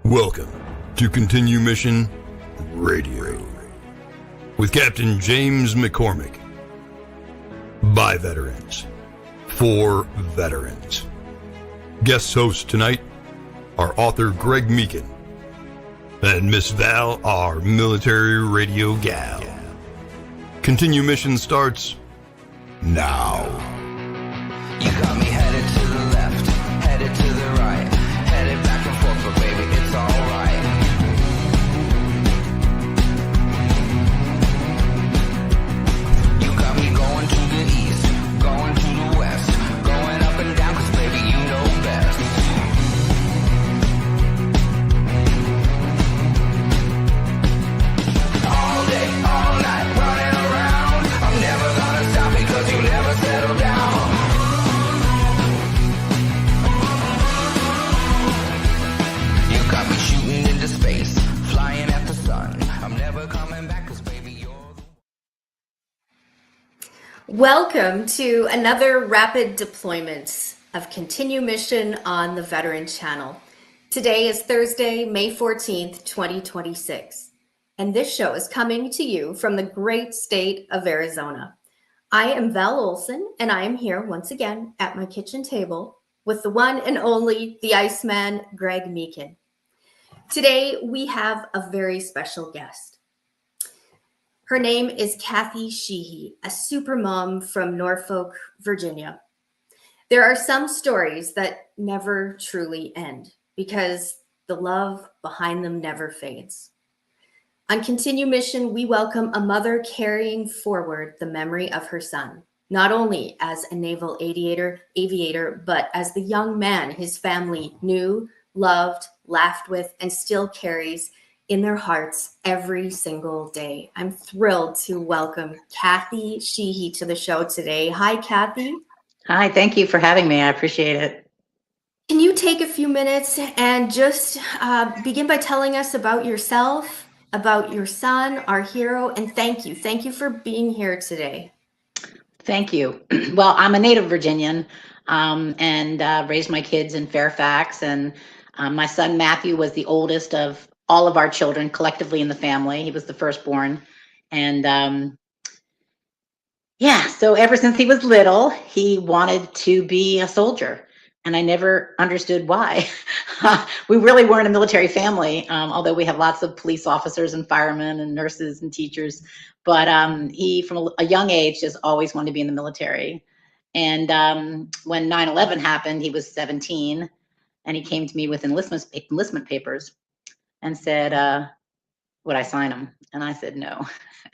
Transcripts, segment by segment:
Welcome to Continue Mission Radio with Captain James McCormick. By veterans, for veterans. Guest hosts tonight are author Greg Meekin and Miss Val, our military radio gal. Continue Mission starts now. You got me headed to the left, headed to the right, headed back and forth, but baby, it's alright. You got me going to the east, going to the west, going up and down, cause baby, you know best. All day, all night, running around, I'm never gonna stop because you never settle down. You got me shooting into space, flying at the sun. I'm never coming back cause baby you're the Welcome to another rapid deployment of Continue Mission on the Veteran Channel. Today is Thursday, May 14th, 2026, and this show is coming to you from the great state of Arizona. I am Val Olson, and I am here once again at my kitchen table with the one and only, the Iceman, Greg Meekin. Today, we have a very special guest. Her name is Kathy Sheehy, a super mom from Norfolk, Virginia. There are some stories that never truly end because the love behind them never fades. On Continue Mission, we welcome a mother carrying forward the memory of her son, not only as a naval aviator, but as the young man his family knew, loved, laughed with, and still carries in their hearts every single day. I'm thrilled to welcome Kathy Sheehy to the show today. Hi, Kathy. Hi, thank you for having me. I appreciate it. Can you take a few minutes and just begin by telling us about yourself, about your son, our hero, and thank you. Thank you for being here today. Thank you. Well, I'm a native Virginian and raised my kids in Fairfax. And my son, Matthew, was the oldest of all of our children collectively in the family. He was the firstborn. And so ever since he was little, he wanted to be a soldier. And I never understood why. We really weren't a military family, although we have lots of police officers and firemen and nurses and teachers. But he, from a young age, just always wanted to be in the military. And when 9/11 happened, he was 17, and he came to me with enlistment papers and said, would I sign them? And I said, no.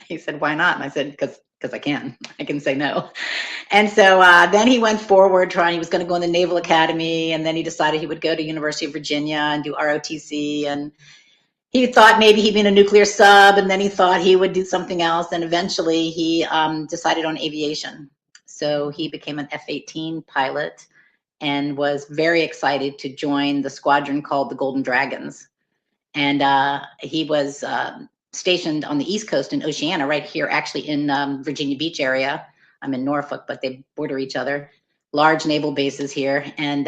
He said, why not? And I said, because I can say no. And so then he went forward he was going to go in the Naval Academy, and then he decided he would go to University of Virginia and do ROTC, and he thought maybe he'd be in a nuclear sub, and then he thought he would do something else, and eventually he decided on aviation. So he became an F-18 pilot and was very excited to join the squadron called the Golden Dragons. And he was stationed on the East Coast in Oceana, right here, actually in Virginia Beach area. I'm in Norfolk, but they border each other. Large naval bases here. And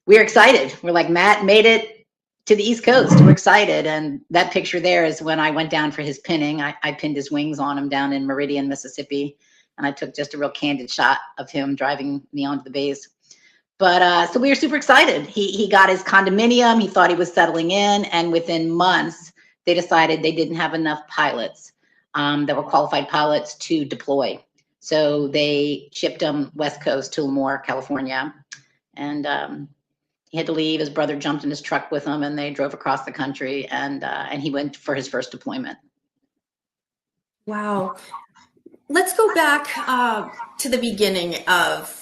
we're excited. We're like, Matt made it to the East Coast. We're excited. And that picture there is when I went down for his pinning. I pinned his wings on him down in Meridian, Mississippi. And I took just a real candid shot of him driving me onto the base. But so we were super excited. He got his condominium. He thought he was settling in. And within months, they decided they didn't have enough pilots that were qualified pilots to deploy. So they shipped him West Coast to Lemoore, California. And he had to leave. His brother jumped in his truck with him, and they drove across the country. And he went for his first deployment. Wow. Let's go back to the beginning of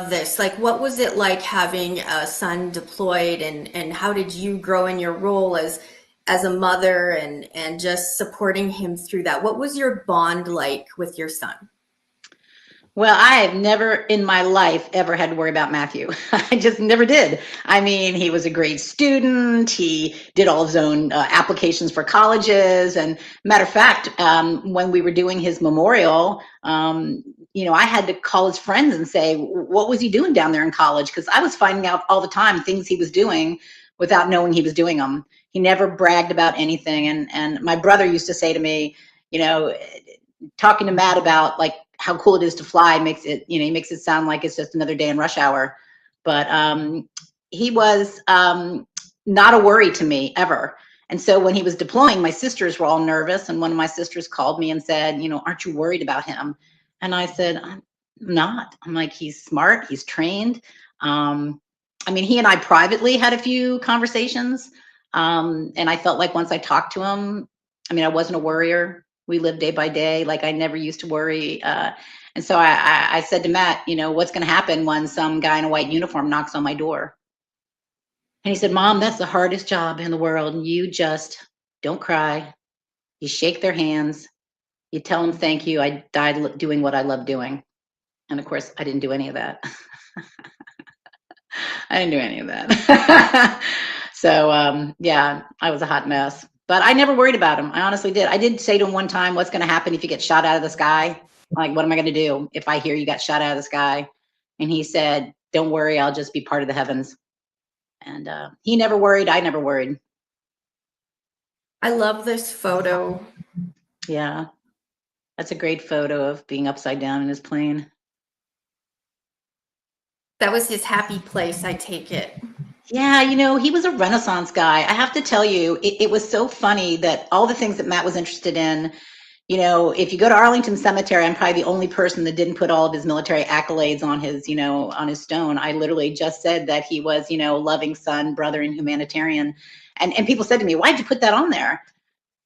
this. Like, what was it like having a son deployed, and how did you grow in your role as a mother and just supporting him through that? What was your bond like with your son? Well, I have never in my life ever had to worry about Matthew. I just never did. I mean, he was a great student. He did all his own applications for colleges. And matter of fact, when we were doing his memorial, I had to call his friends and say, what was he doing down there in college? Because I was finding out all the time things he was doing without knowing he was doing them. He never bragged about anything. And my brother used to say to me, you know, talking to Matt about like how cool it is to fly makes it, you know, he makes it sound like it's just another day in rush hour. But he was not a worry to me ever. And so when he was deploying, my sisters were all nervous. And one of my sisters called me and said, you know, aren't you worried about him? And I said, I'm not. I'm like, he's smart, he's trained. I mean, he and I privately had a few conversations. And I felt like once I talked to him, I mean, I wasn't a worrier. We lived day by day. Like I never used to worry. And so I said to Matt, you know, what's going to happen when some guy in a white uniform knocks on my door? And he said, Mom, that's the hardest job in the world. And you just don't cry. You shake their hands. You tell them thank you. I died doing what I love doing. And of course, I didn't do any of that. I didn't do any of that. So yeah, I was a hot mess. But I never worried about him. I honestly did. I did say to him one time, what's going to happen if you get shot out of the sky? Like, what am I going to do if I hear you got shot out of the sky? And he said, don't worry, I'll just be part of the heavens. And he never worried. I never worried. I love this photo. Yeah, that's a great photo of being upside down in his plane. That was his happy place, I take it. Yeah, you know, he was a Renaissance guy. I have to tell you, it was so funny that all the things that Matt was interested in, you know, if you go to Arlington Cemetery, I'm probably the only person that didn't put all of his military accolades on his, you know, on his stone. I literally just said that he was, you know, loving son, brother, and humanitarian. And people said to me, why'd you put that on there?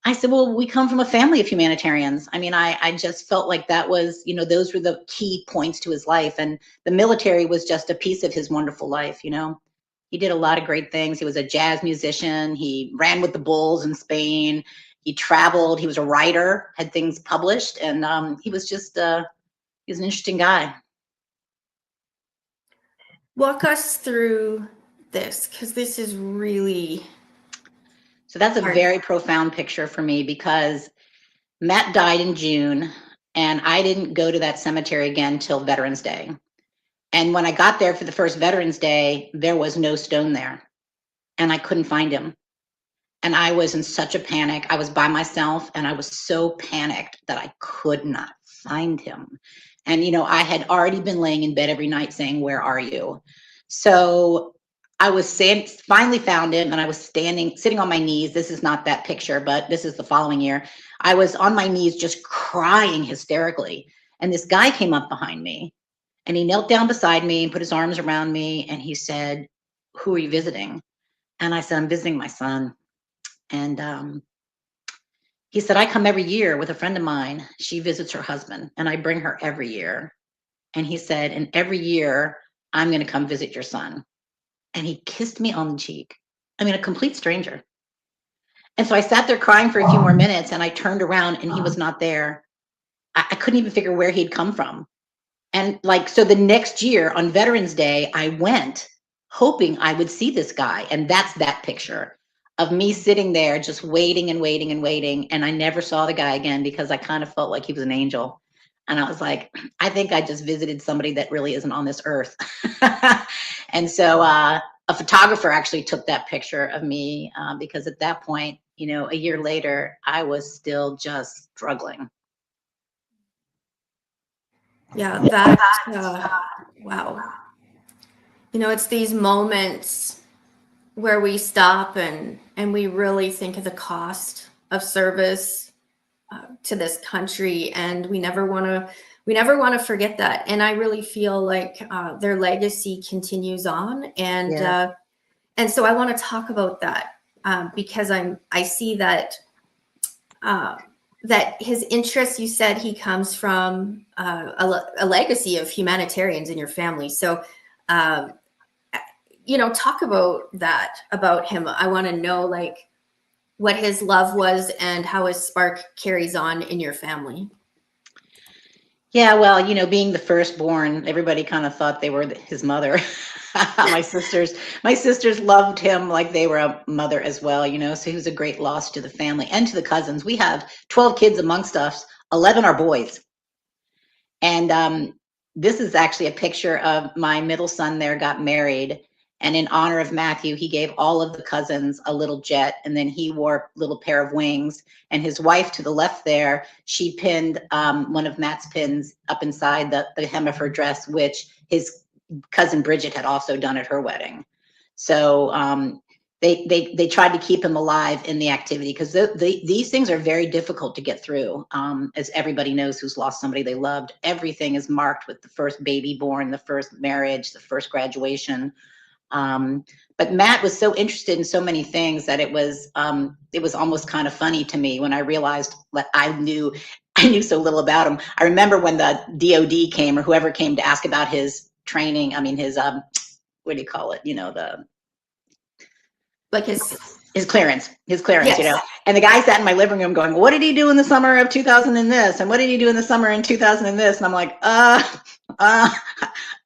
I said, well, we come from a family of humanitarians. I mean, I just felt like that was, you know, those were the key points to his life. And the military was just a piece of his wonderful life, you know. He did a lot of great things. He was a jazz musician. He ran with the Bulls in Spain. He traveled. He was a writer, had things published. And he was just, he was an interesting guy. Walk us through this, because this is really... So that's a very profound picture for me because Matt died in June and I didn't go to that cemetery again till Veterans Day. And when I got there for the first Veterans Day, there was no stone there and I couldn't find him. And I was in such a panic. I was by myself and I was so panicked that I could not find him. And, you know, I had already been laying in bed every night saying, where are you? So I was finally found him and I was sitting on my knees. This is not that picture, but this is the following year. I was on my knees just crying hysterically. And this guy came up behind me and he knelt down beside me and put his arms around me. And he said, who are you visiting? And I said, I'm visiting my son. And he said, I come every year with a friend of mine. She visits her husband and I bring her every year. And he said, and every year I'm going to come visit your son. And he kissed me on the cheek. I mean, a complete stranger. And so I sat there crying for a few more minutes and I turned around and he was not there. I couldn't even figure where he'd come from. And like, so the next year on Veterans Day, I went hoping I would see this guy. And that's that picture of me sitting there just waiting and waiting and waiting. And I never saw the guy again because I kind of felt like he was an angel. And I was like, I think I just visited somebody that really isn't on this earth. And so a photographer actually took that picture of me because at that point, you know, a year later, I was still just struggling. Yeah, that, wow. You know, it's these moments where we stop and we really think of the cost of service to this country, and we never want to forget that. And I really feel like their legacy continues on, and so I want to talk about that because I see that that his interest, you said he comes from a legacy of humanitarians in your family. So you know, talk about that, about him. I want to know like what his love was and how his spark carries on in your family. Yeah, well, you know, being the firstborn, everybody kind of thought they were his mother. My sisters loved him like they were a mother as well, you know, so he was a great loss to the family and to the cousins. We have 12 kids amongst us, 11 are boys. And this is actually a picture of my middle son there got married. And in honor of Matthew, he gave all of the cousins a little jet, and then he wore a little pair of wings. And his wife to the left there, she pinned one of Matt's pins up inside the hem of her dress, which his cousin Bridget had also done at her wedding. So they tried to keep him alive in the activity, because these things are very difficult to get through. As everybody knows who's lost somebody they loved, everything is marked with the first baby born, the first marriage, the first graduation. But Matt was so interested in so many things that it was almost kind of funny to me when I realized that I knew so little about him. I remember when the DOD came, or whoever came to ask about his training. I mean, his what do you call it? You know, Like his clearance, yes. you know. And the guy sat in my living room going, "What did he do in the summer of 2000 and this? And what did he do in the summer in 2000 and this?" And I'm like,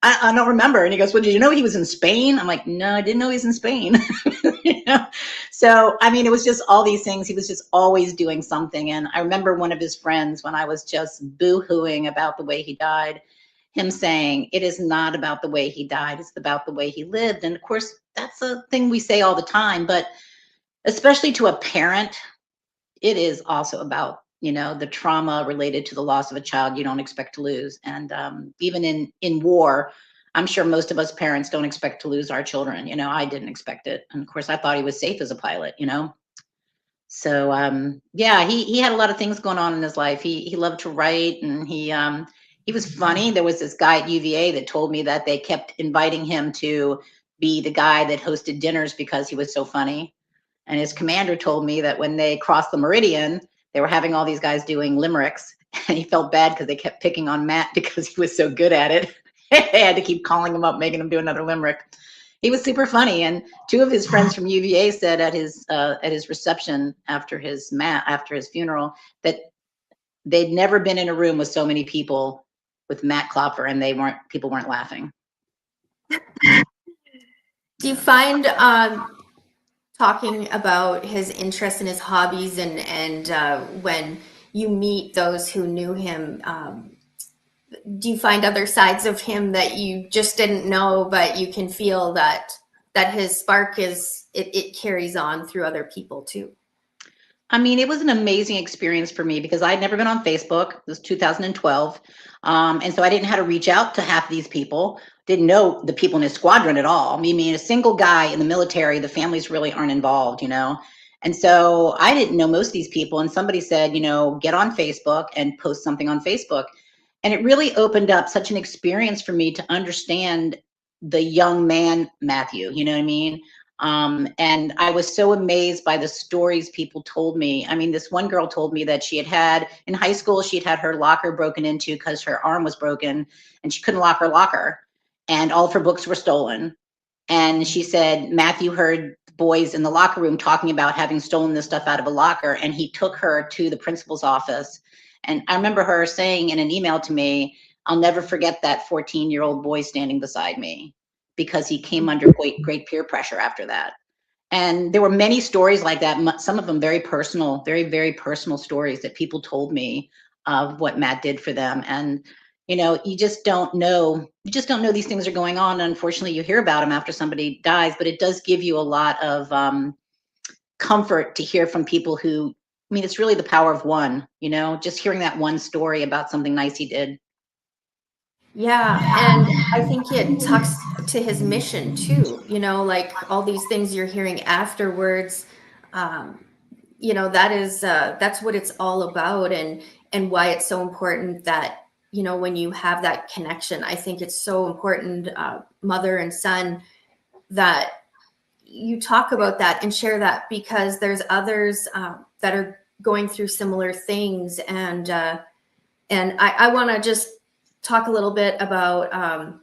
I don't remember. And he goes, "Well, did you know he was in Spain?" I'm like, "No, I didn't know he was in Spain." You know? So, I mean, it was just all these things. He was just always doing something. And I remember one of his friends, when I was just boo-hooing about the way he died, him saying, "It is not about the way he died, it's about the way he lived." And of course, that's a thing we say all the time, but especially to a parent, it is also about, you know, the trauma related to the loss of a child you don't expect to lose. And even in war, I'm sure most of us parents don't expect to lose our children. You know, I didn't expect it. And of course, I thought he was safe as a pilot, you know. So yeah, he had a lot of things going on in his life. He loved to write, and he was funny. There was this guy at UVA that told me that they kept inviting him to be the guy that hosted dinners because he was so funny. And his commander told me that when they crossed the meridian, they were having all these guys doing limericks, and he felt bad because they kept picking on Matt because he was so good at it. They had to keep calling him up, making him do another limerick. He was super funny. And two of his friends from UVA said at his reception after his funeral that they'd never been in a room with so many people with Matt Klopfer, and people weren't laughing. Do you find talking about his interests and his hobbies, and when you meet those who knew him, do you find other sides of him that you just didn't know, but you can feel that his spark it carries on through other people too? I mean, it was an amazing experience for me because I'd never been on Facebook. It was 2012. And so I didn't know how to reach out to half these people, didn't know the people in his squadron at all. I mean, a single guy in the military, the families really aren't involved, you know? And so I didn't know most of these people. And somebody said, you know, get on Facebook and post something on Facebook. And it really opened up such an experience for me to understand the young man, Matthew, you know what I mean? And I was so amazed by the stories people told me. I mean, this one girl told me that she had in high school, she'd had her locker broken into because her arm was broken and she couldn't lock her locker, and all of her books were stolen. And she said Matthew heard boys in the locker room talking about having stolen this stuff out of a locker, and he took her to the principal's office. And I remember her saying in an email to me, "I'll never forget that 14-year-old boy standing beside me," because he came under great peer pressure after that. And there were many stories like that, some of them very personal, very, very personal stories that people told me of what Matt did for them. And, you know, you just don't know these things are going on. Unfortunately, you hear about them after somebody dies, but it does give you a lot of comfort to hear from people who, I mean, it's really the power of one, you know, just hearing that one story about something nice he did. Yeah, and I think it talks to his mission too, you know, like all these things you're hearing afterwards. You know, that's what it's all about, and why it's so important that, you know, when you have that connection, I think it's so important, mother and son, that you talk about that and share that, because there's others that are going through similar things. And I want to just talk a little bit about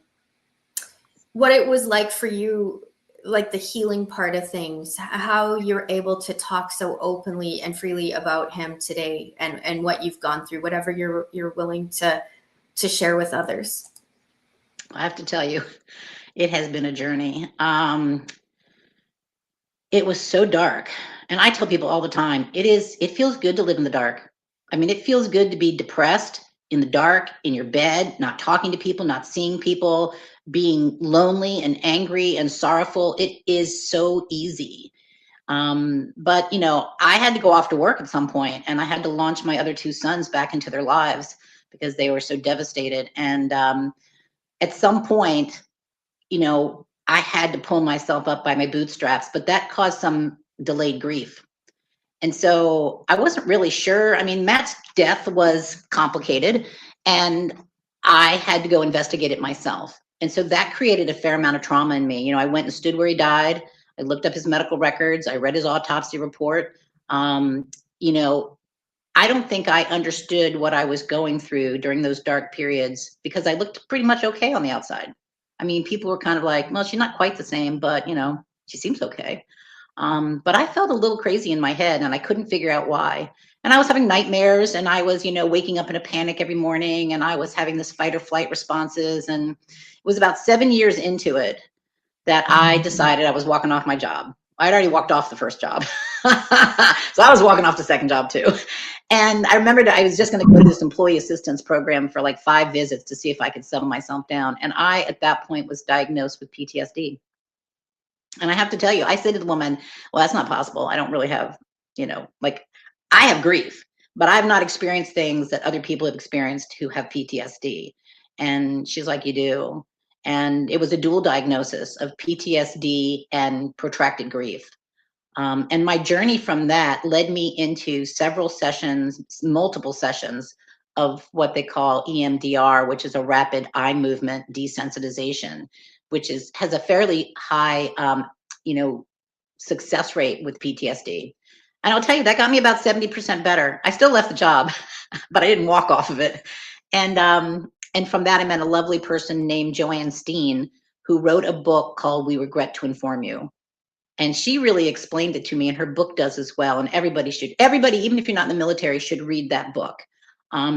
what it was like for you, like the healing part of things, how you're able to talk so openly and freely about him today, and what you've gone through, whatever you're willing to share with others. I have to tell you, it has been a journey. It was so dark. And I tell people all the time, it feels good to live in the dark. I mean, it feels good to be depressed in the dark, in your bed, not talking to people, not seeing people, being lonely and angry and sorrowful. It is so easy. But you know, I had to go off to work at some point, and I had to launch my other two sons back into their lives because they were so devastated. And at some point, you know, I had to pull myself up by my bootstraps, but that caused some delayed grief. And so I wasn't really sure. I mean, Matt's death was complicated, and I had to go investigate it myself. And so that created a fair amount of trauma in me. You know, I went and stood where he died. I looked up his medical records. I read his autopsy report. You know, I don't think I understood what I was going through during those dark periods because I looked pretty much okay on the outside. I mean, people were kind of like, well, she's not quite the same, but you know, she seems okay. But I felt a little crazy in my head and I couldn't figure out why. And I was having nightmares and I was, you know, waking up in a panic every morning and I was having this fight or flight responses. And it was about 7 years into it that I decided I was walking off my job. I'd already walked off the first job. So I was walking off the second job too. And I remembered I was just going to go to this employee assistance program for like 5 visits to see if I could settle myself down. And I, at that point, was diagnosed with PTSD. And I have to tell you, I said to the woman, well, that's not possible. I don't really have, you know, like I have grief, but I've not experienced things that other people have experienced who have PTSD. And she's like, you do. And it was a dual diagnosis of PTSD and protracted grief. And my journey from that led me into several sessions, multiple sessions of what they call EMDR, which is a rapid eye movement desensitization, which has a fairly high, you know, success rate with PTSD. And I'll tell you, that got me about 70% better. I still left the job, but I didn't walk off of it. And from that, I met a lovely person named Joanne Steen, who wrote a book called We Regret to Inform You. And she really explained it to me, and her book does as well. And everybody, even if you're not in the military, should read that book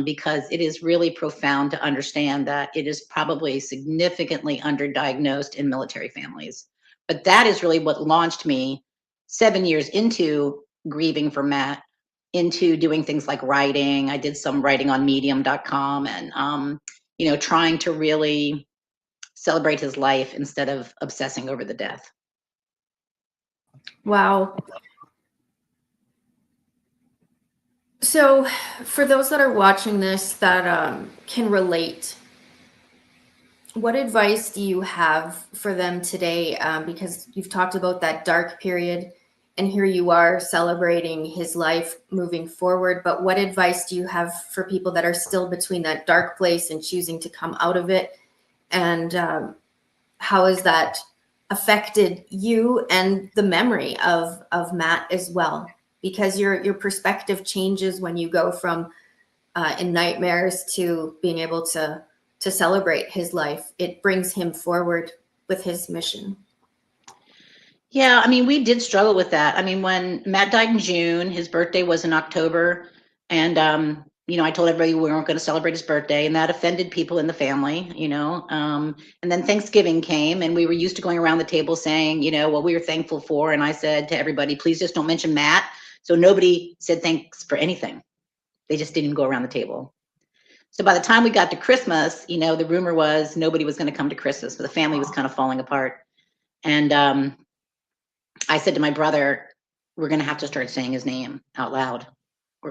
because it is really profound to understand that it is probably significantly underdiagnosed in military families. But that is really what launched me 7 years into grieving for Matt, into doing things like writing. I did some writing on medium.com and, you know, trying to really celebrate his life instead of obsessing over the death. Wow. So for those that are watching this that can relate, what advice do you have for them today? Because you've talked about that dark period and here you are celebrating his life moving forward. But what advice do you have for people that are still between that dark place and choosing to come out of it? And how has that affected you and the memory of Matt as well? Because your perspective changes when you go from in nightmares to being able to celebrate his life. It brings him forward with his mission. Yeah, I mean, we did struggle with that. I mean, when Matt died in June, his birthday was in October, and you know, I told everybody we weren't going to celebrate his birthday, and that offended people in the family, you know. And then Thanksgiving came, and we were used to going around the table saying, you know, what we were thankful for. And I said to everybody, please just don't mention Matt. So nobody said thanks for anything. They just didn't go around the table. So by the time we got to Christmas, you know, the rumor was nobody was going to come to Christmas, but the family was kind of falling apart. And I said to my brother, we're going to have to start saying his name out loud.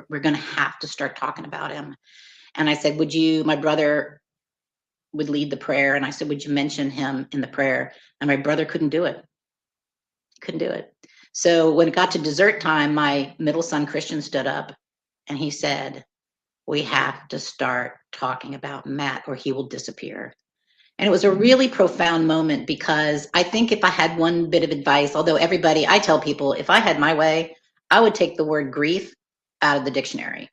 We're going to have to start talking about him. And I said, my brother would lead the prayer. And I said, would you mention him in the prayer? And my brother couldn't do it. Couldn't do it. So when it got to dessert time, my middle son, Christian, stood up and he said, we have to start talking about Matt or he will disappear. And it was a really profound moment because I think if I had one bit of advice, although I tell people, if I had my way, I would take the word grief out of the dictionary.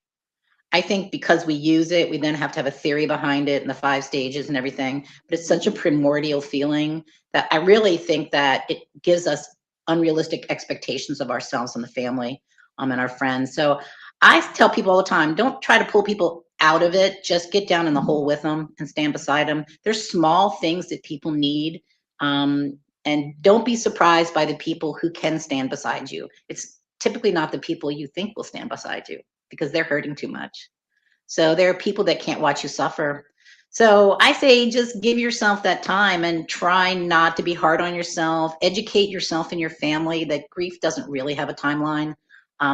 I think because we use it, we then have to have a theory behind it and the 5 stages and everything. But it's such a primordial feeling that I really think that it gives us unrealistic expectations of ourselves and the family and our friends. So I tell people all the time, don't try to pull people out of it. Just get down in the hole with them and stand beside them. There's small things that people need. And don't be surprised by the people who can stand beside you. It's typically not the people you think will stand beside you because they're hurting too much. So there are people that can't watch you suffer. So I say just give yourself that time and try not to be hard on yourself. Educate yourself and your family that grief doesn't really have a timeline.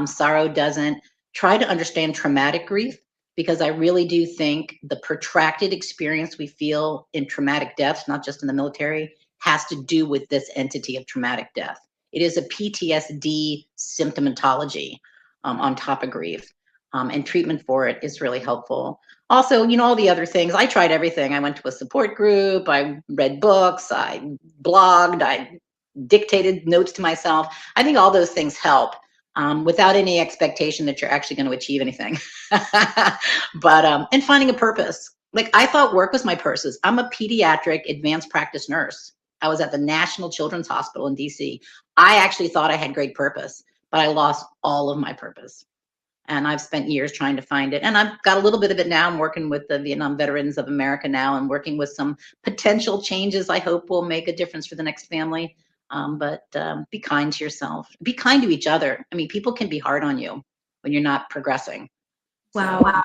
Sorrow doesn't. Try to understand traumatic grief, because I really do think the protracted experience we feel in traumatic deaths, not just in the military, has to do with this entity of traumatic death. It is a PTSD symptomatology on top of grief. And treatment for it is really helpful. Also, all the other things. I tried everything. I went to a support group. I read books. I blogged. I dictated notes to myself. I think all those things help, without any expectation that you're actually going to achieve anything. But and finding a purpose. Like, I thought work was my purpose. I'm a pediatric advanced practice nurse. I was at the National Children's Hospital in DC. I actually thought I had great purpose, but I lost all of my purpose. And I've spent years trying to find it. And I've got a little bit of it now. I'm working with the Vietnam Veterans of America now, and working with some potential changes I hope will make a difference for the next family. But be kind to yourself. Be kind to each other. I mean, people can be hard on you when you're not progressing. Wow.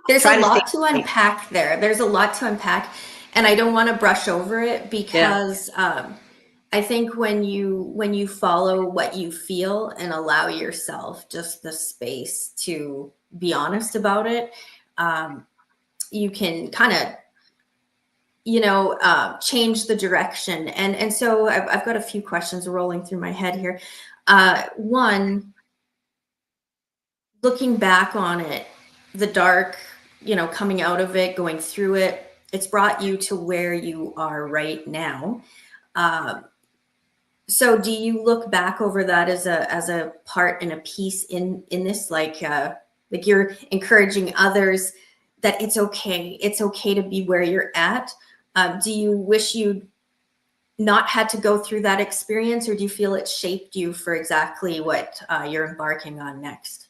There's a lot to unpack there. There's a lot to unpack. And I don't want to brush over it, because I think when you follow what you feel and allow yourself just the space to be honest about it, you can kind of, change the direction. And so I've got a few questions rolling through my head here. One, looking back on it, the dark, coming out of it, going through it, it's brought you to where you are right now. So do you look back over that as a part and a piece in this, like you're encouraging others that it's okay to be where you're at? Do you wish you'd not had to go through that experience, or do you feel it shaped you for exactly what you're embarking on next?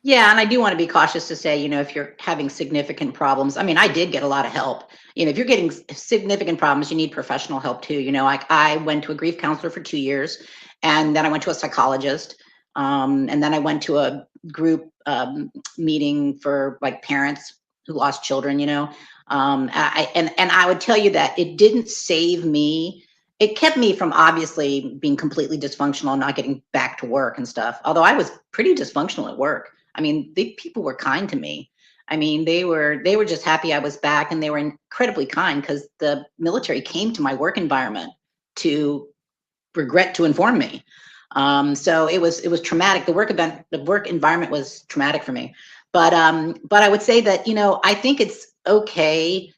Yeah, and I do want to be cautious to say, if you're having significant problems, I mean, I did get a lot of help. If you're getting significant problems, you need professional help too. Like, I went to a grief counselor for 2 years, and then I went to a psychologist, and then I went to a group meeting for like parents who lost children. I would tell you that it didn't save me. It kept me from obviously being completely dysfunctional, not getting back to work and stuff. Although I was pretty dysfunctional at work. I mean, the people were kind to me. I mean, they were just happy I was back, and they were incredibly kind, because the military came to my work environment to regret to inform me. So it was traumatic. The work environment was traumatic for me. But I would say that, I think it's okay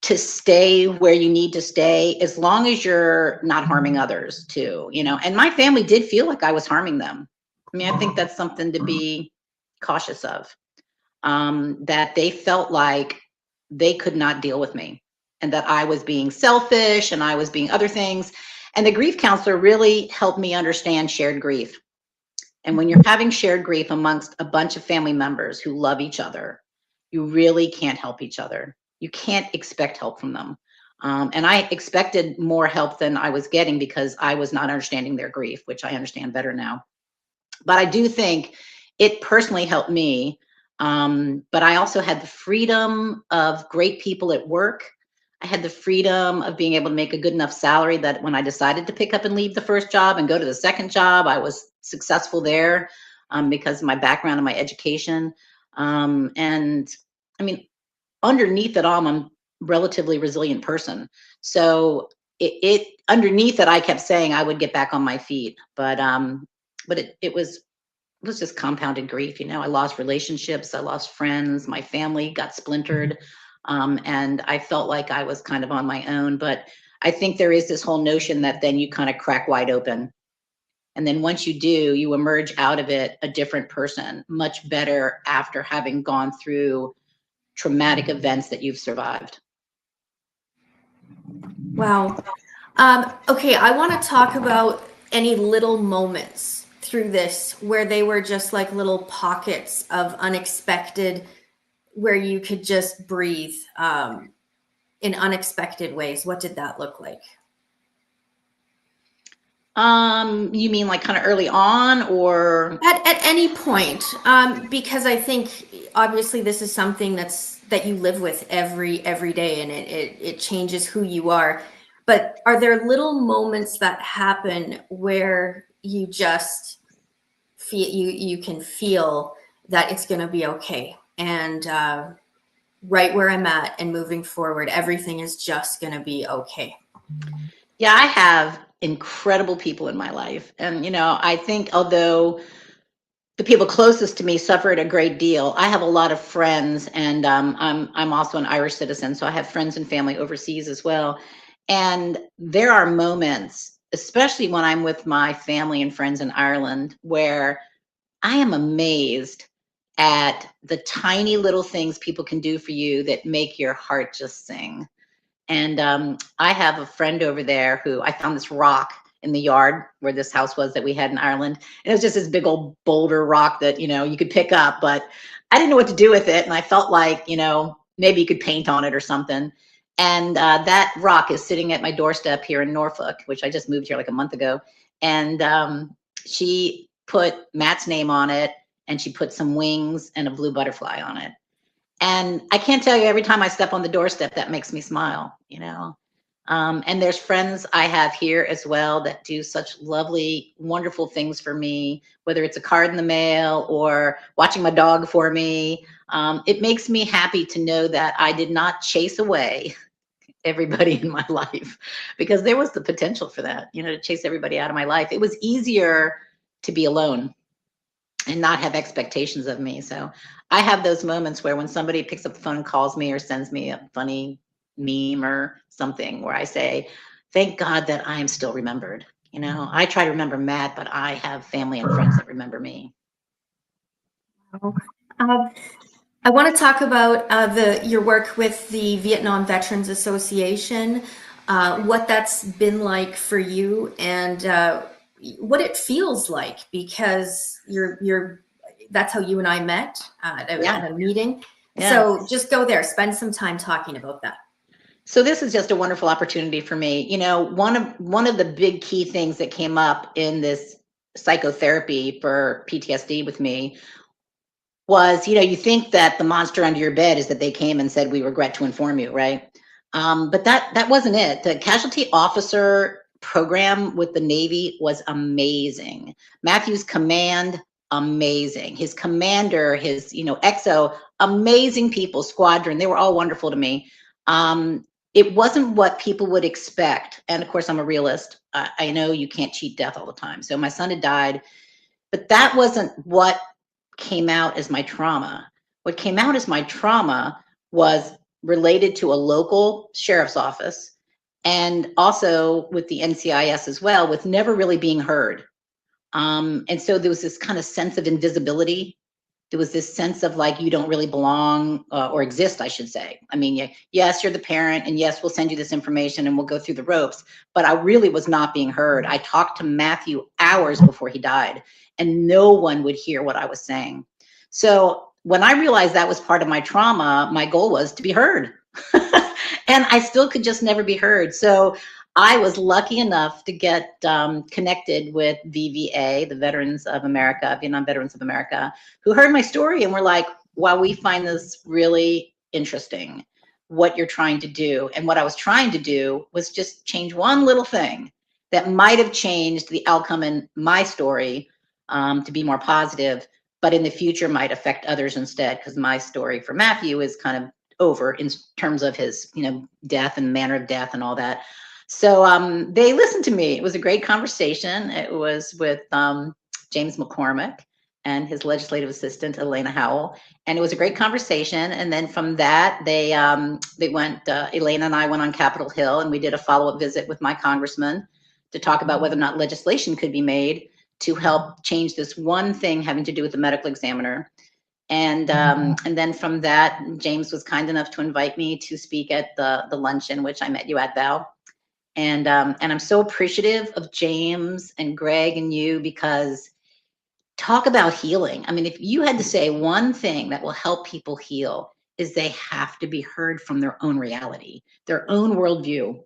to stay where you need to stay, as long as you're not harming others too, and my family did feel like I was harming them. I mean, I think that's something to be cautious of, that they felt like they could not deal with me, and that I was being selfish and I was being other things. And the grief counselor really helped me understand shared grief. And when you're having shared grief amongst a bunch of family members who love each other, you really can't help each other. You can't expect help from them. And I expected more help than I was getting, because I was not understanding their grief, which I understand better now. But I do think it personally helped me. But I also had the freedom of great people at work. I had the freedom of being able to make a good enough salary that when I decided to pick up and leave the first job and go to the second job, I was successful there, because of my background and my education. And I mean, underneath it all, I'm a relatively resilient person. So it underneath it, I kept saying I would get back on my feet. But it was just compounded grief. I lost relationships, I lost friends, my family got splintered. And I felt like I was kind of on my own. But I think there is this whole notion that then you kind of crack wide open. And then once you do, you emerge out of it a different person, much better after having gone through traumatic events that you've survived. Wow. Okay, I want to talk about any little moments through this where they were just like little pockets of unexpected, where you could just breathe in unexpected ways. What did that look like? You mean like kind of early on, or At any point? Because I think obviously this is something that you live with every day, and it changes who you are. But are there little moments that happen where you just feel you can feel that it's going to be okay, and right where I'm at and moving forward, everything is just going to be okay? Yeah, I have incredible people in my life. And, I think although the people closest to me suffered a great deal, I have a lot of friends, and I'm also an Irish citizen, so I have friends and family overseas as well. And there are moments, especially when I'm with my family and friends in Ireland, where I am amazed at the tiny little things people can do for you that make your heart just sing. And I have a friend over there who I found this rock in the yard where this house was that we had in Ireland. And it was just this big old boulder rock that, you could pick up, but I didn't know what to do with it. And I felt like, maybe you could paint on it or something. And that rock is sitting at my doorstep here in Norfolk, which I just moved here like a month ago. And she put Matt's name on it, and she put some wings and a blue butterfly on it. And I can't tell you, every time I step on the doorstep, that makes me smile. And there's friends I have here as well that do such lovely, wonderful things for me, whether it's a card in the mail or watching my dog for me. It makes me happy to know that I did not chase away everybody in my life, because there was the potential for that, to chase everybody out of my life. It was easier to be alone and not have expectations of me. So I have those moments where when somebody picks up the phone and calls me or sends me a funny meme or something, where I say, thank God that I am still remembered. I try to remember Matt, but I have family and friends that remember me. Um, I want to talk about your work with the Vietnam Veterans Association, what that's been like for you, and what it feels like, because that's how you and I met at a meeting. Yeah. So just go there, spend some time talking about that. So this is just a wonderful opportunity for me. One of the big key things that came up in this psychotherapy for PTSD with me was, you think that the monster under your bed is that they came and said, we regret to inform you, right? But that wasn't it. The casualty officer program with the Navy was amazing. Matthew's command, amazing. His commander, his, XO, amazing people, squadron, they were all wonderful to me. It wasn't what people would expect. And of course, I'm a realist. I know you can't cheat death all the time. So my son had died, but that wasn't what came out as my trauma. What came out as my trauma was related to a local sheriff's office, and also with the NCIS as well, with never really being heard. And so there was this kind of sense of invisibility. There was this sense of like, you don't really belong or exist, I should say. I mean, yes, you're the parent, and yes, we'll send you this information and we'll go through the ropes, but I really was not being heard. I talked to Matthew hours before he died, and no one would hear what I was saying. So when I realized that was part of my trauma, my goal was to be heard. And I still could just never be heard. So I was lucky enough to get connected with VVA, the Veterans of America, Vietnam Veterans of America, who heard my story and were like, wow, we find this really interesting, what you're trying to do. And what I was trying to do was just change one little thing that might have changed the outcome in my story to be more positive, but in the future might affect others instead, because my story for Matthew is kind of over in terms of his, death and manner of death and all that. So they listened to me. It was a great conversation. It was with James McCormick and his legislative assistant, Elena Howell. And it was a great conversation. And then from that, they went, Elena and I went on Capitol Hill, and we did a follow-up visit with my congressman to talk about whether or not legislation could be made to help change this one thing having to do with the medical examiner. And then from that, James was kind enough to invite me to speak at the luncheon, which I met you at, Val. And I'm so appreciative of James and Greg and you, because talk about healing. I mean, if you had to say one thing that will help people heal, is they have to be heard from their own reality, their own worldview.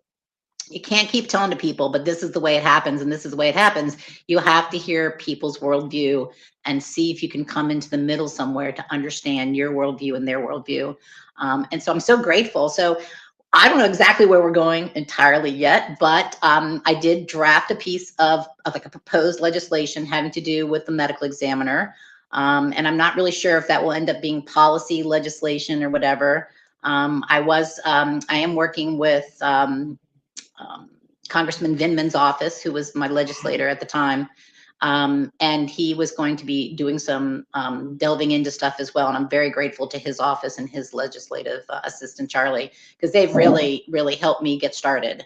you can't keep telling to people, but this is the way it happens and this is the way it happens. You have to hear people's worldview and see if you can come into the middle somewhere to understand your worldview and their worldview. And so I'm so grateful. So I don't know exactly where we're going entirely yet, but I did draft a piece of like a proposed legislation having to do with the medical examiner. And I'm not really sure if that will end up being policy legislation or whatever. I am working with Congressman Vindman's office, who was my legislator at the time. And he was going to be doing some delving into stuff as well. And I'm very grateful to his office and his legislative assistant, Charlie, because they've really, really helped me get started.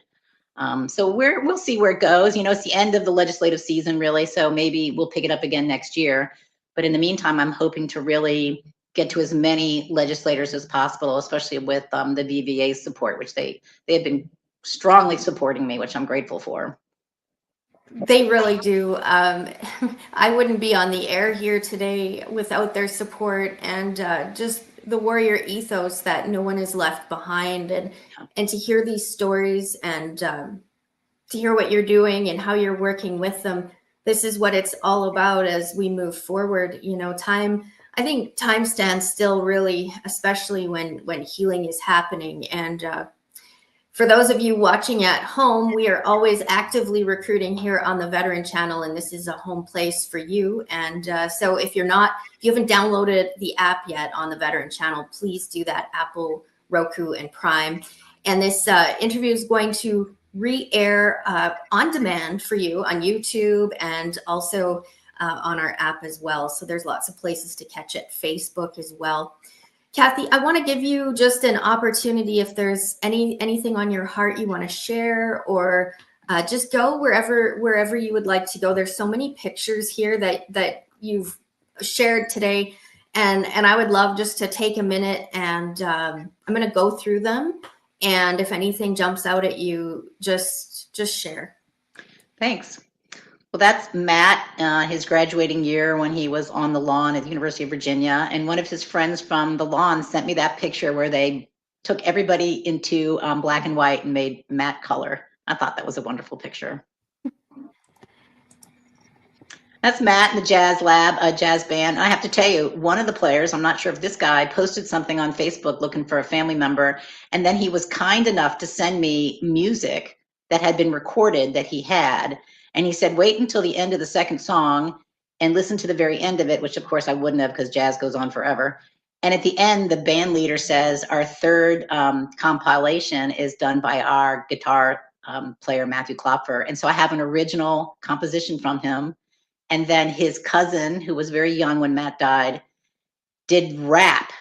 So we'll see where it goes. You know, it's the end of the legislative season, really. So maybe we'll pick it up again next year. But in the meantime, I'm hoping to really get to as many legislators as possible, especially with the VVA's support, which they have been strongly supporting me, which I'm grateful for. They really do. I wouldn't be on the air here today without their support and just the warrior ethos that no one is left behind, and to hear these stories and to hear what you're doing and how you're working with them. This is what it's all about as we move forward. You know, I think time stands still, really, especially when healing is happening. And for those of you watching at home, we are always actively recruiting here on the Veteran Channel, and this is a home place for you. And so if you haven't downloaded the app yet on the Veteran Channel, please do that. Apple, Roku, and Prime. And this interview is going to re-air on demand for you on YouTube and also on our app as well. So there's lots of places to catch it, Facebook as well. Kathy, I want to give you just an opportunity if there's anything on your heart you want to share, or just go wherever you would like to go. There's so many pictures here that you've shared today, and I would love just to take a minute and I'm going to go through them, and if anything jumps out at you, just share. Thanks. Well, that's Matt, his graduating year when he was on the lawn at the University of Virginia. And one of his friends from the lawn sent me that picture where they took everybody into black and white and made Matt color. I thought that was a wonderful picture. That's Matt in the Jazz Lab, a jazz band. I have to tell you, one of the players, I'm not sure if this guy, posted something on Facebook looking for a family member. And then he was kind enough to send me music that had been recorded that he had. And he said, wait until the end of the second song and listen to the very end of it, which of course I wouldn't have because jazz goes on forever. And at the end, the band leader says, our third compilation is done by our guitar player, Matthew Klopfer. And so I have an original composition from him. And then his cousin, who was very young when Matt died, did rap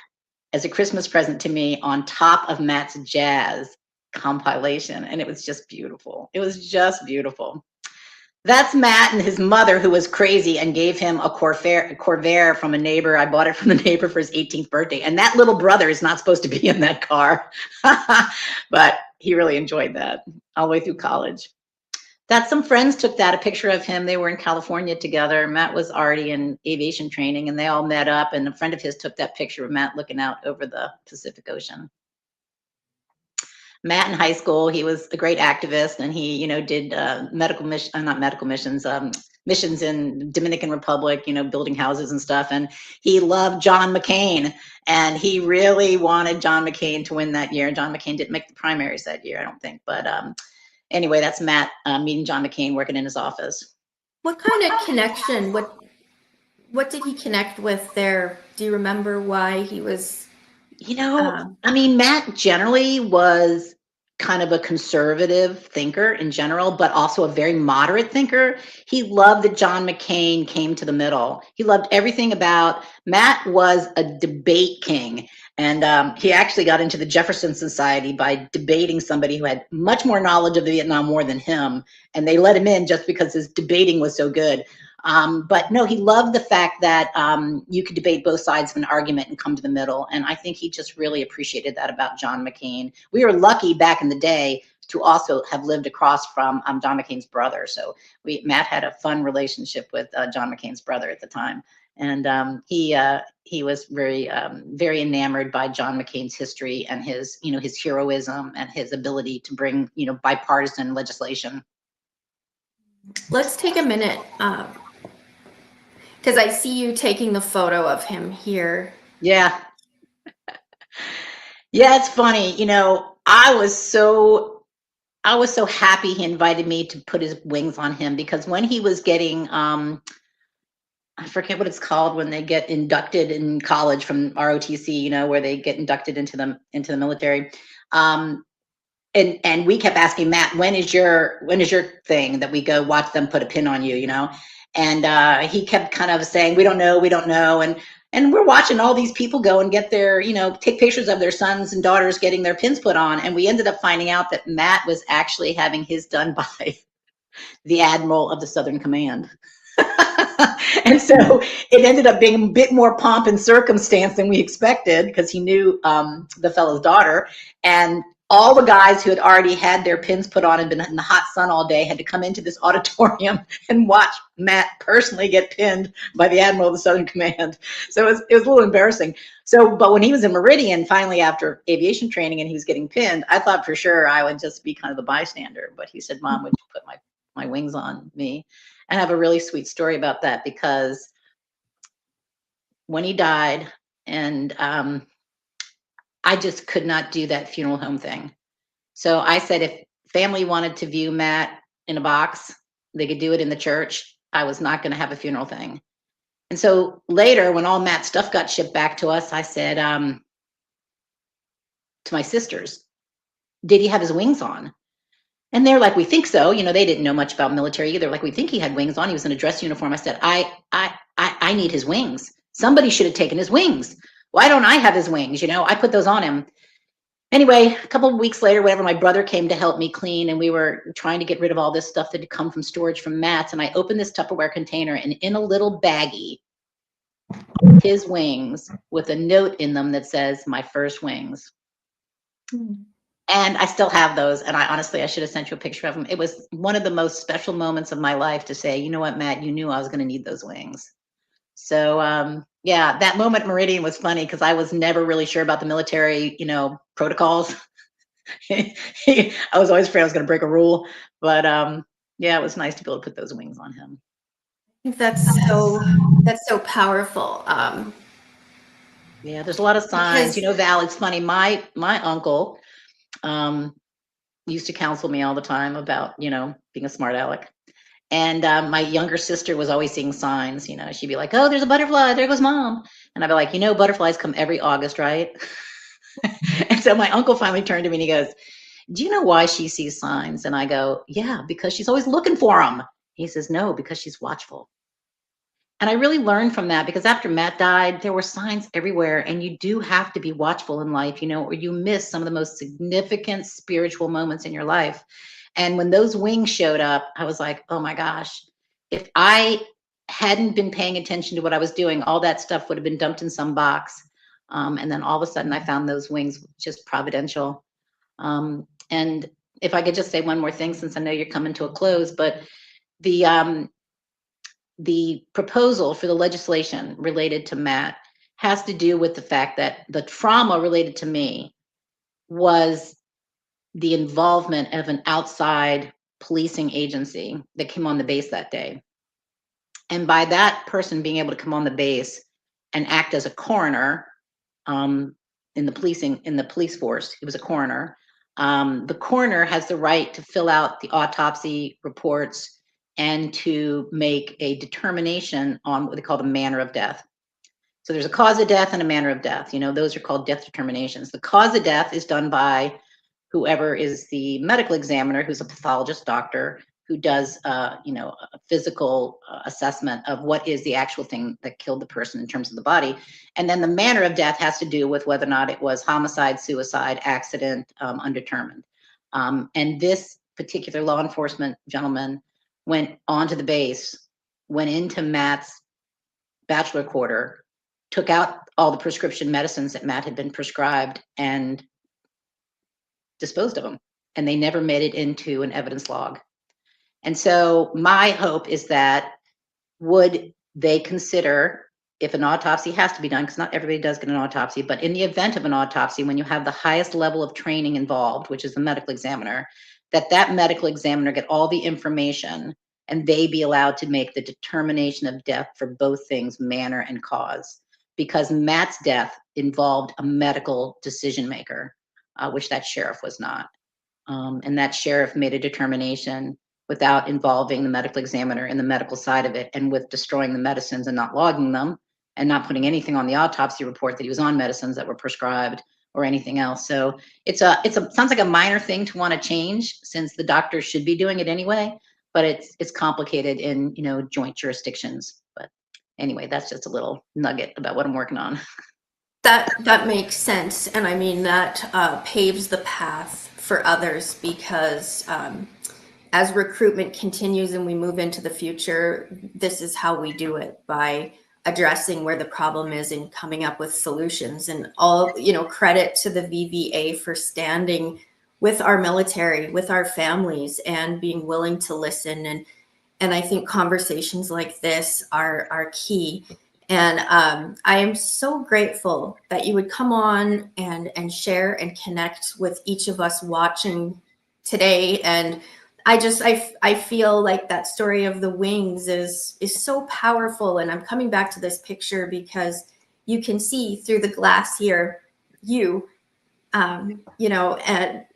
as a Christmas present to me on top of Matt's jazz compilation. And it was just beautiful. It was just beautiful. That's Matt and his mother, who was crazy and gave him a Corvair from a neighbor. I bought it from the neighbor for his 18th birthday. And that little brother is not supposed to be in that car. But he really enjoyed that all the way through college. That some friends took that, a picture of him. They were in California together. Matt was already in aviation training, and they all met up. And a friend of his took that picture of Matt looking out over the Pacific Ocean. Matt in high school, he was a great activist, and he, did missions in Dominican Republic, building houses and stuff. And he loved John McCain, and he really wanted John McCain to win that year. John McCain didn't make the primaries that year, I don't think. But anyway, that's Matt meeting John McCain, working in his office. What kind of connection? What did he connect with there? Do you remember why he was? Matt generally was kind of a conservative thinker in general, but also a very moderate thinker. He loved that John McCain came to the middle. He loved everything about Matt was a debate king. And he actually got into the Jefferson Society by debating somebody who had much more knowledge of the Vietnam War than him. And they let him in just because his debating was so good. But no, he loved the fact that you could debate both sides of an argument and come to the middle. And I think he just really appreciated that about John McCain. We were lucky back in the day to also have lived across from John McCain's brother. So Matt had a fun relationship with John McCain's brother at the time. And he was very enamored by John McCain's history and his, his heroism and his ability to bring, bipartisan legislation. Let's take a minute, because I see you taking the photo of him here. Yeah. Yeah, it's funny. I was so happy he invited me to put his wings on him, because when he was getting, I forget what it's called when they get inducted in college from ROTC, where they get inducted into the military. And we kept asking Matt, when is your thing that we go watch them put a pin on you, And he kept kind of saying, we don't know. And we're watching all these people go and get their, take pictures of their sons and daughters getting their pins put on. And we ended up finding out that Matt was actually having his done by the Admiral of the Southern Command. And so it ended up being a bit more pomp and circumstance than we expected, because he knew the fellow's daughter. And all the guys who had already had their pins put on and been in the hot sun all day had to come into this auditorium and watch Matt personally get pinned by the Admiral of the Southern Command. So it was a little embarrassing. But when he was in Meridian, finally after aviation training, and he was getting pinned, I thought for sure I would just be kind of the bystander. But he said, Mom, would you put my wings on me? And I have a really sweet story about that, because when he died, and I just could not do that funeral home thing. So I said, if family wanted to view Matt in a box, they could do it in the church. I was not going to have a funeral thing. And so later, when all Matt's stuff got shipped back to us, I said to my sisters, did he have his wings on? And they're like, we think so. They didn't know much about military either. Like, we think he had wings on. He was in a dress uniform. I said, I need his wings. Somebody should have taken his wings. Why don't I have his wings? I put those on him. Anyway, a couple of weeks later, whatever, my brother came to help me clean, and we were trying to get rid of all this stuff that had come from storage from Matt's. And I opened this Tupperware container, and in a little baggie, his wings with a note in them that says, my first wings. And I still have those. And I should have sent you a picture of them. It was one of the most special moments of my life to say, you know what, Matt, you knew I was going to need those wings. So, yeah, that moment Meridian was funny, because I was never really sure about the military, protocols. I was always afraid I was going to break a rule. But yeah, it was nice to be able to put those wings on him. I think that's so powerful. Yeah, there's a lot of signs. Val, it's funny. My uncle used to counsel me all the time about, being a smart aleck. And my younger sister was always seeing signs. She'd be like, oh, there's a butterfly. There goes Mom. And I'd be like, butterflies come every August, right? And so my uncle finally turned to me and he goes, do you know why she sees signs? And I go, yeah, because she's always looking for them. He says, no, because she's watchful. And I really learned from that, because after Matt died, there were signs everywhere, and you do have to be watchful in life, or you miss some of the most significant spiritual moments in your life. And when those wings showed up, I was like, oh my gosh, if I hadn't been paying attention to what I was doing, all that stuff would have been dumped in some box. And then all of a sudden I found those wings, just providential. And if I could just say one more thing, since I know you're coming to a close, but the proposal for the legislation related to Matt has to do with the fact that the trauma related to me was the involvement of an outside policing agency that came on the base that day. And by that person being able to come on the base and act as a coroner in the police force, he was a coroner. The coroner has the right to fill out the autopsy reports and to make a determination on what they call the manner of death. So there's a cause of death and a manner of death. Those are called death determinations. The cause of death is done by whoever is the medical examiner, who's a pathologist doctor, who does, a physical assessment of what is the actual thing that killed the person in terms of the body. And then the manner of death has to do with whether or not it was homicide, suicide, accident, undetermined. And this particular law enforcement gentleman went onto the base, went into Matt's bachelor quarter, took out all the prescription medicines that Matt had been prescribed, and disposed of them. And they never made it into an evidence log. And so my hope is that would they consider if an autopsy has to be done, because not everybody does get an autopsy, but in the event of an autopsy, when you have the highest level of training involved, which is the medical examiner, that medical examiner get all the information and they be allowed to make the determination of death for both things, manner and cause. Because Matt's death involved a medical decision maker, which that sheriff was not. And that sheriff made a determination without involving the medical examiner in the medical side of it, and with destroying the medicines and not logging them and not putting anything on the autopsy report that he was on medicines that were prescribed or anything else. So sounds like a minor thing to want to change, since the doctor should be doing it anyway, but it's complicated in, joint jurisdictions. But anyway, that's just a little nugget about what I'm working on. That makes sense, and I mean that paves the path for others, because as recruitment continues and we move into the future, this is how we do it, by addressing where the problem is and coming up with solutions. And all, credit to the VVA for standing with our military, with our families, and being willing to listen. And I think conversations like this are key. And I am so grateful that you would come on and share and connect with each of us watching today. And I feel like that story of the wings is so powerful. And I'm coming back to this picture because you can see through the glass here, and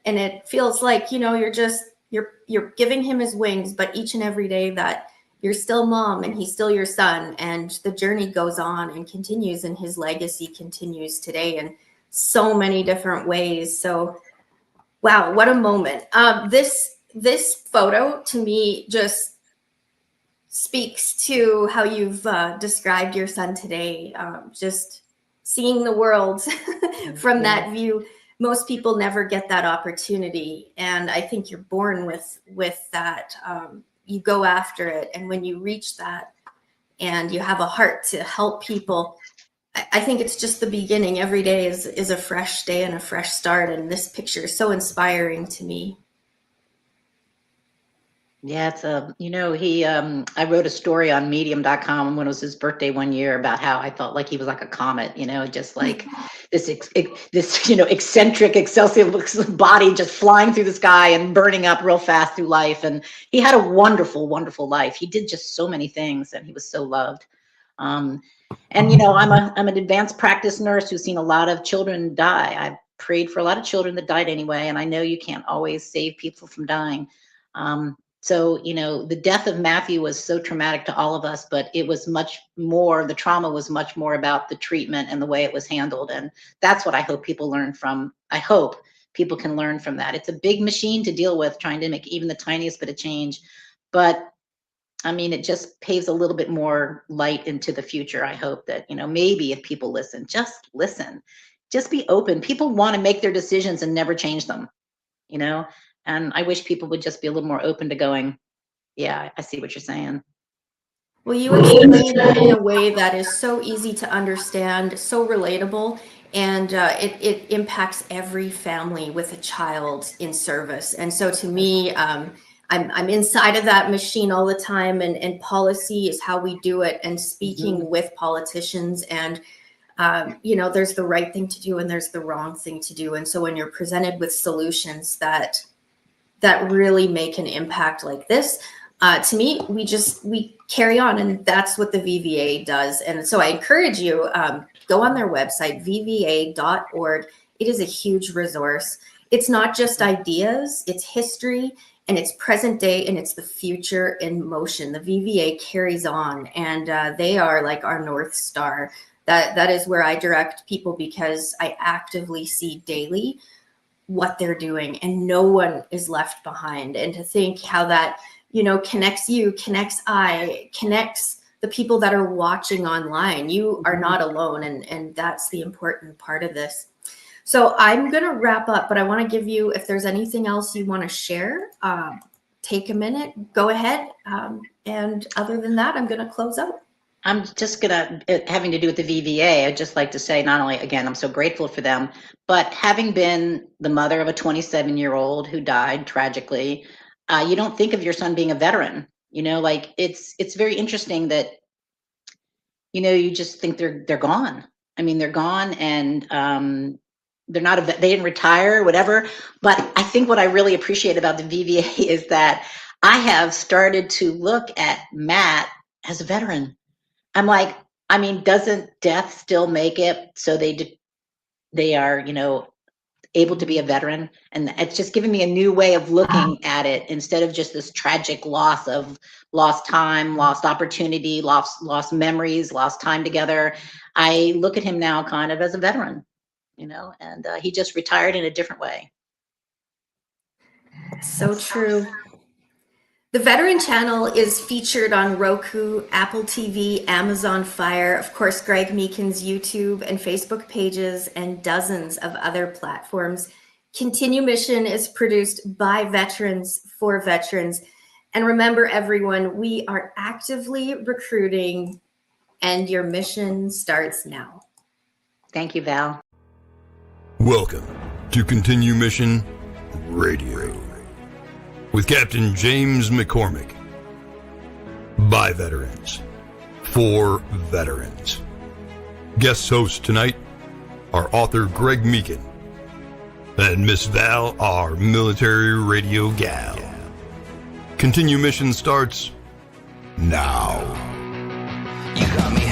it feels like, you're giving him his wings, but each and every day that you're still mom and he's still your son, and the journey goes on and continues, and his legacy continues today in so many different ways. So, wow, what a moment. This photo to me just speaks to how you've described your son today. Just seeing the world from that view. Most people never get that opportunity, and I think you're born with that. You go after it, and when you reach that and you have a heart to help people, I think it's just the beginning. Every day is a fresh day and a fresh start, and this picture is so inspiring to me. Yeah, it's I wrote a story on medium.com when it was his birthday one year about how I felt like he was like a comet, just like this eccentric excelsior body just flying through the sky and burning up real fast through life. And he had a wonderful, wonderful life. He did just so many things, and he was so loved. I'm an advanced practice nurse who's seen a lot of children die. I've prayed for a lot of children that died anyway, and I know you can't always save people from dying. So, the death of Matthew was so traumatic to all of us, but it was much more, the trauma was much more about the treatment and the way it was handled. And that's what I hope people learn from. I hope people can learn from that. It's a big machine to deal with, trying to make even the tiniest bit of change. But I mean, it just paves a little bit more light into the future. I hope that, maybe if people listen, just be open. People want to make their decisions and never change them, And I wish people would just be a little more open to going, yeah, I see what you're saying. Well, you explained it in a way that is so easy to understand, so relatable, and it impacts every family with a child in service. And so to me, I'm inside of that machine all the time, and policy is how we do it, and speaking with politicians, and there's the right thing to do and there's the wrong thing to do. And so when you're presented with solutions that really make an impact like this, to me, we carry on, and that's what the VVA does. And so I encourage you, go on their website, vva.org. It is a huge resource. It's not just ideas, it's history, and it's present day, and it's the future in motion. The VVA carries on, and they are like our North Star. That is where I direct people, because I actively see daily what they're doing, and no one is left behind. And to think how that, connects you, connects the people that are watching online. You are not alone, and that's the important part of this. So I'm going to wrap up, but I want to give you, if there's anything else you want to share, take a minute, go ahead. And other than that, I'm going to close out. I'm just having to do with the VVA, I'd just like to say, not only, again, I'm so grateful for them, but having been the mother of a 27-year-old who died tragically, you don't think of your son being a veteran, it's very interesting that you just think they're gone. I mean, they're gone, and they're not they didn't retire, whatever. But I think what I really appreciate about the VVA is that I have started to look at Matt as a veteran. I'm like, I mean, doesn't death still make it so they are, able to be a veteran? And it's just giving me a new way of looking at it, instead of just this tragic loss of lost time, lost opportunity, lost memories, lost time together. I look at him now kind of as a veteran, and he just retired in a different way. So true. The Veteran Channel is featured on Roku, Apple TV, Amazon Fire, of course, Greg Meekin's YouTube and Facebook pages, and dozens of other platforms. Continue Mission is produced by veterans for veterans. And remember, everyone, we are actively recruiting, and your mission starts now. Thank you, Val. Welcome to Continue Mission Radio with Captain James McCormick. By veterans, for veterans. Guest hosts tonight are author Greg Meekin and Miss Val, our military radio gal. Continue Mission starts now. You got me